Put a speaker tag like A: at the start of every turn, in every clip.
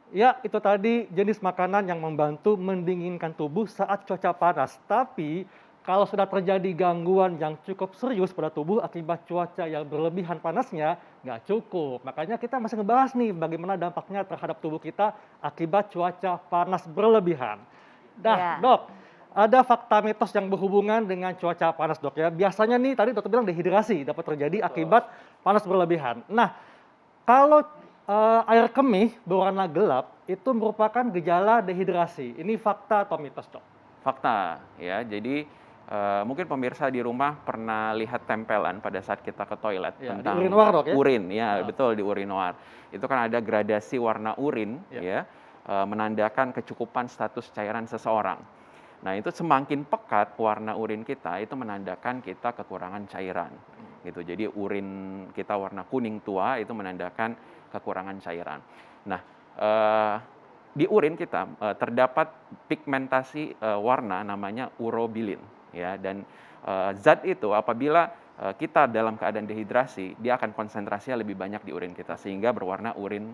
A: Ya, itu tadi jenis makanan yang membantu mendinginkan tubuh saat cuaca panas. Tapi, kalau sudah terjadi gangguan yang cukup serius pada tubuh akibat cuaca yang berlebihan panasnya, nggak cukup. Makanya kita masih ngebahas nih bagaimana dampaknya terhadap tubuh kita akibat cuaca panas berlebihan. Nah,
B: Ya.
A: dok, ada fakta mitos yang berhubungan dengan cuaca panas, dok ya. Biasanya nih, tadi dokter bilang dehidrasi dapat terjadi akibat panas berlebihan. Nah, kalau, air kemih berwarna gelap, itu merupakan gejala dehidrasi. Ini fakta atau mitos, Dok?
C: Fakta ya. Jadi, mungkin pemirsa di rumah pernah lihat tempelan pada saat kita ke toilet
A: Ya, di
C: tentang
A: urinoir, Dok, ya?
C: urin, ya
A: Heeh.
C: betul di urinoir. Itu kan ada gradasi warna urin
A: Ya.
C: ya, menandakan kecukupan status cairan seseorang. Nah, itu semakin pekat warna urin kita, itu menandakan kita kekurangan cairan, gitu. Jadi urin kita warna kuning tua, itu menandakan kekurangan cairan. Nah, di urin kita, terdapat pigmentasi, warna namanya urobilin, ya. Dan, zat itu apabila, kita dalam keadaan dehidrasi, dia akan konsentrasinya lebih banyak di urin kita, sehingga berwarna urin,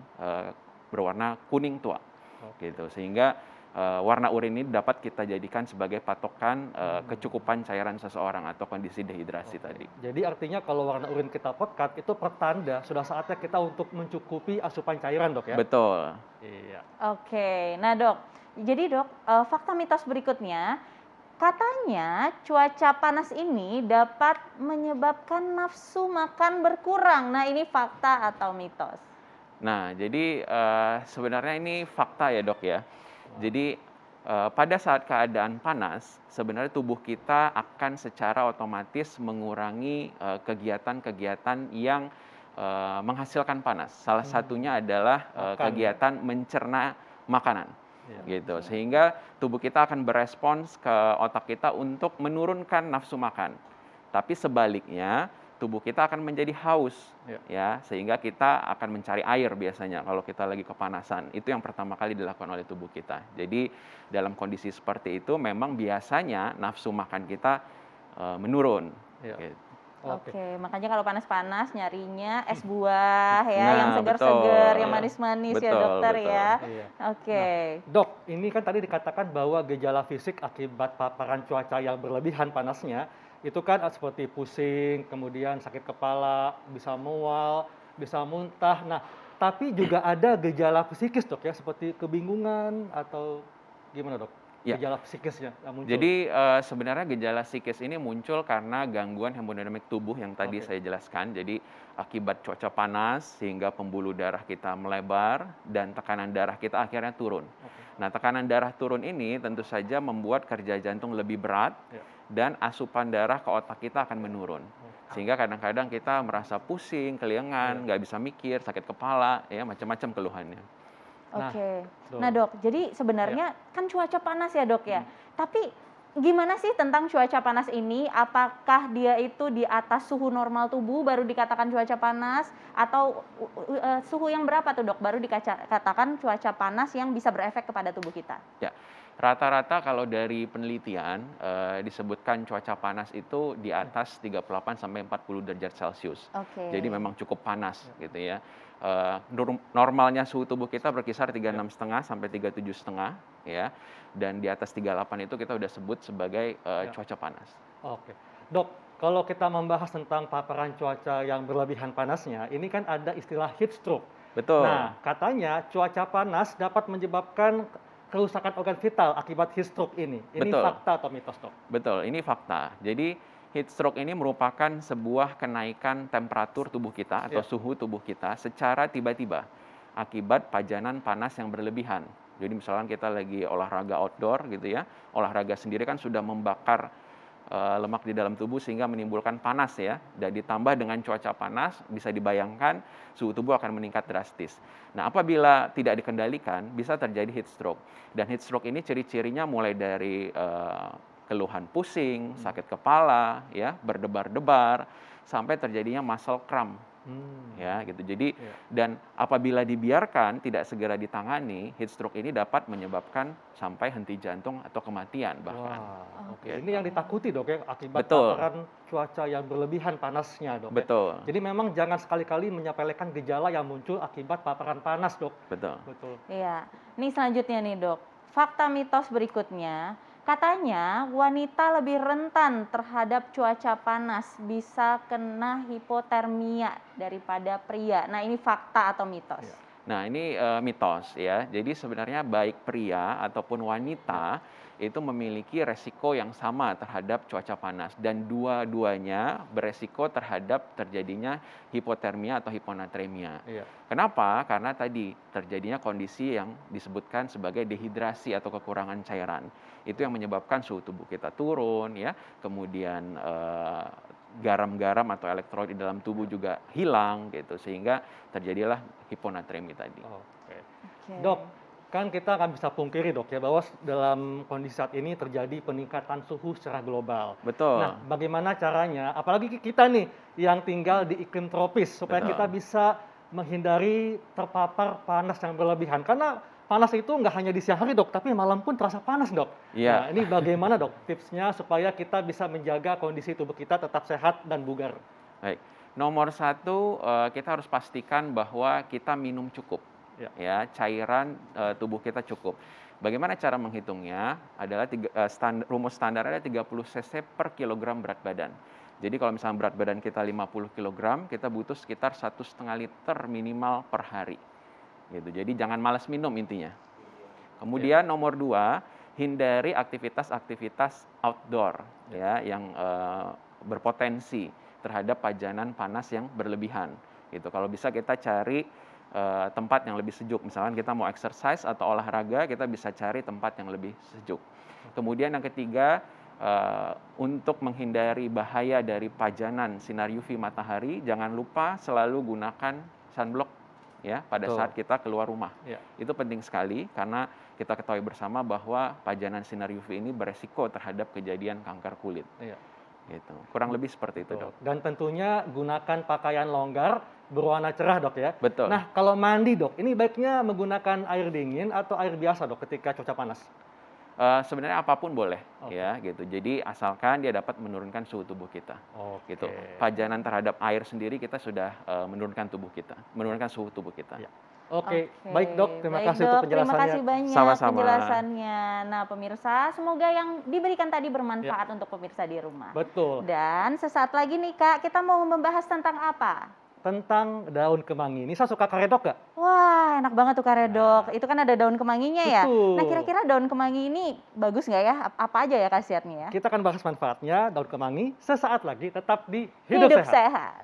C: berwarna kuning tua,
A: Oke.
C: gitu. Sehingga, warna urin ini dapat kita jadikan sebagai patokan, kecukupan cairan seseorang atau kondisi dehidrasi
A: Oke.
C: tadi.
A: Jadi artinya kalau warna urin kita pekat, itu pertanda sudah saatnya kita untuk mencukupi asupan cairan, Dok, ya?
C: Betul.
A: Iya.
B: Oke. Nah, Dok, jadi Dok, fakta mitos berikutnya, katanya cuaca panas ini dapat menyebabkan nafsu makan berkurang. Nah, ini fakta atau mitos?
C: Nah, jadi, sebenarnya ini fakta ya, Dok, ya.
A: Wah.
C: Jadi, pada saat keadaan panas, sebenarnya tubuh kita akan secara otomatis mengurangi, kegiatan-kegiatan yang, menghasilkan panas. Salah
A: Mmm,
C: satunya adalah,
A: makan ya?
C: kegiatan mencerna makanan,
A: Iya.
C: gitu. Sehingga tubuh kita akan berespons ke otak kita untuk menurunkan nafsu makan. Tapi sebaliknya, tubuh kita akan menjadi haus,
A: Iya.
C: ya, sehingga kita akan mencari air biasanya kalau kita lagi kepanasan. Itu yang pertama kali dilakukan oleh tubuh kita. Jadi dalam kondisi seperti itu memang biasanya nafsu makan kita, menurun,
A: Iya.
C: gitu.
A: Oke.
B: Oke, makanya kalau panas-panas nyarinya es buah ya, yang
C: Nah,
B: segar-segar, yang
A: Iya.
B: manis-manis ya
C: betul
B: dokter
C: betul.
B: ya.
A: Iya. Nah,
B: Oke.
A: Dok, ini kan tadi dikatakan bahwa gejala fisik akibat paparan cuaca yang berlebihan panasnya, itu kan seperti pusing, kemudian sakit kepala, bisa mual, bisa muntah. Nah, tapi juga ada gejala psikis, Dok, ya, seperti kebingungan atau gimana, Dok?
C: Ya.
A: Gejala psikisnya yang muncul?
C: Jadi, sebenarnya gejala psikis ini muncul karena gangguan hemodinamik tubuh yang tadi
A: Oke.
C: saya jelaskan. Jadi, akibat cuaca panas sehingga pembuluh darah kita melebar dan tekanan darah kita akhirnya turun.
A: Oke.
C: Nah, tekanan darah turun ini tentu saja membuat kerja jantung lebih berat
A: Ya.
C: dan asupan darah ke otak kita akan menurun.
A: Oke.
C: Sehingga kadang-kadang kita merasa pusing, keliengan,
A: Iya.
C: nggak bisa mikir, sakit kepala, ya macam-macam keluhannya.
A: Nah,
B: Oke. Nah,
A: betul.
B: Dok, jadi
A: Ya.
B: sebenarnya kan cuaca panas ya, Dok, ya.
A: Mhm.
B: Tapi gimana sih tentang cuaca panas ini? Apakah dia itu di atas suhu normal tubuh baru dikatakan cuaca panas atau suhu yang berapa tuh, Dok, baru dikatakan cuaca panas yang bisa berefek kepada tubuh kita?
C: Ya, rata-rata kalau dari penelitian, disebutkan cuaca panas itu di atas 38 sampai 40 derajat Celcius.
B: Oke.
C: Jadi memang cukup panas
A: Ya.
C: gitu ya. Normalnya suhu tubuh kita berkisar
A: Ya.
C: 36,5 sampai 37,5 ya, dan di atas 38 itu kita udah sebut sebagai,
A: Ya.
C: cuaca panas.
A: Oke. Dok, kalau kita membahas tentang paparan cuaca yang berlebihan panasnya, ini kan ada istilah heat stroke.
C: Betul.
A: Nah, katanya cuaca panas dapat menyebabkan kerusakan organ vital akibat heat stroke ini. Ini
C: Betul.
A: fakta atau mitos, Dok?
C: Betul, ini fakta. Jadi heat stroke ini merupakan sebuah kenaikan temperatur tubuh kita atau
A: Ya.
C: suhu tubuh kita secara tiba-tiba akibat pajanan panas yang berlebihan. Jadi misalkan kita lagi olahraga outdoor gitu ya, olahraga sendiri kan sudah membakar, lemak di dalam tubuh sehingga menimbulkan panas ya, dan ditambah dengan cuaca panas bisa dibayangkan suhu tubuh akan meningkat drastis. Nah, apabila tidak dikendalikan bisa terjadi heat stroke. Dan heat stroke ini ciri-cirinya mulai dari, keluhan pusing, sakit kepala, ya, berdebar-debar, sampai terjadinya muscle cramp, Ya, gitu. Jadi
A: Iya.
C: dan apabila dibiarkan tidak segera ditangani, heat stroke ini dapat menyebabkan sampai henti jantung atau kematian bahkan.
A: Wah, oke.
C: Gitu.
A: Ini yang ditakuti dok ya, akibat
C: Betul,
A: paparan cuaca yang berlebihan panasnya dok ya.
C: betul,
A: Jadi memang jangan sekali-kali menyepelekan gejala yang muncul akibat paparan panas dok.
C: betul.
A: Betul.
B: Iya. Nih selanjutnya nih dok, fakta mitos berikutnya, katanya wanita lebih rentan terhadap cuaca panas, bisa kena hipotermia daripada pria. Nah ini fakta atau mitos?
A: Iya.
C: Nah, ini mitos ya. Jadi sebenarnya baik pria ataupun wanita itu memiliki resiko yang sama terhadap cuaca panas dan dua-duanya beresiko terhadap terjadinya hipotermia atau hiponatremia.
A: Iya.
C: Kenapa? Karena tadi terjadinya kondisi yang disebutkan sebagai dehidrasi atau kekurangan cairan. Itu yang menyebabkan suhu tubuh kita turun ya, kemudian garam-garam atau elektrolit di dalam tubuh juga hilang gitu sehingga terjadilah hiponatremi tadi.
A: Oke.
B: Oke.
A: Dok, kan kita nggak bisa pungkiri dok ya bahwa dalam kondisi saat ini terjadi peningkatan suhu secara global.
C: Betul.
A: Nah, bagaimana caranya, apalagi kita nih yang tinggal di iklim tropis, supaya
C: Betul.
A: kita bisa menghindari terpapar panas yang berlebihan? Karena panas itu nggak hanya di siang hari dok, tapi malam pun terasa panas dok.
C: Iya.
A: Nah, ini bagaimana dok tipsnya supaya kita bisa menjaga kondisi tubuh kita tetap sehat dan bugar?
C: Baik. Nomor satu, kita harus pastikan bahwa kita minum cukup.
A: Ya.
C: Ya, cairan tubuh kita cukup. Bagaimana cara menghitungnya? Adalah rumus standarnya 30 cc per kilogram berat badan. Jadi kalau misalnya berat badan kita 50 kg, kita butuh sekitar 1,5 liter minimal per hari. Gitu. Jadi jangan malas minum intinya. Kemudian nomor 2, hindari aktivitas-aktivitas outdoor ya yang berpotensi terhadap pajanan panas yang berlebihan. Gitu. Kalau bisa kita cari tempat yang lebih sejuk. Misalkan kita mau exercise atau olahraga, kita bisa cari tempat yang lebih sejuk. Kemudian yang ketiga, untuk menghindari bahaya dari pajanan sinar UV matahari, jangan lupa selalu gunakan sunblock ya pada
A: Betul.
C: saat kita keluar rumah.
A: Ya.
C: Itu penting sekali karena kita ketahui bersama bahwa pajanan sinar UV ini beresiko terhadap kejadian kanker kulit.
A: Iya.
C: Gitu. Kurang lebih seperti itu,
A: Betul.
C: Dok.
A: Dan tentunya gunakan pakaian longgar berwarna cerah dok ya.
C: Betul.
A: Nah kalau mandi dok, ini baiknya menggunakan air dingin atau air biasa dok ketika cuaca panas?
C: Sebenarnya apapun boleh
A: Oke.
C: ya gitu. Jadi asalkan dia dapat menurunkan suhu tubuh kita.
A: Oke.
C: Gitu. Pajanan terhadap air sendiri kita sudah menurunkan tubuh kita, menurunkan suhu tubuh kita.
A: Iya. Oke, baik dok. Terima
B: Baik,
A: kasih
B: Dok.
A: untuk
B: Terima
A: penjelasannya.
B: kasih banyak
C: Sama-sama.
B: penjelasannya. Nah, pemirsa, semoga yang diberikan tadi
A: Ya.
B: bermanfaat untuk pemirsa di rumah.
A: Betul.
B: Dan sesaat lagi nih Kak, kita mau membahas tentang apa?
A: Tentang daun kemangi. Nisa suka karedok nggak?
B: Wah, enak banget tuh karedok. Itu kan ada daun kemanginya ya.
A: Betul.
B: Nah, kira-kira daun kemangi ini bagus nggak ya? Apa aja ya khasiatnya ya?
A: Kita akan bahas manfaatnya daun kemangi sesaat lagi. Tetap di
B: Hidup
A: Hidup Sehat.
B: sehat.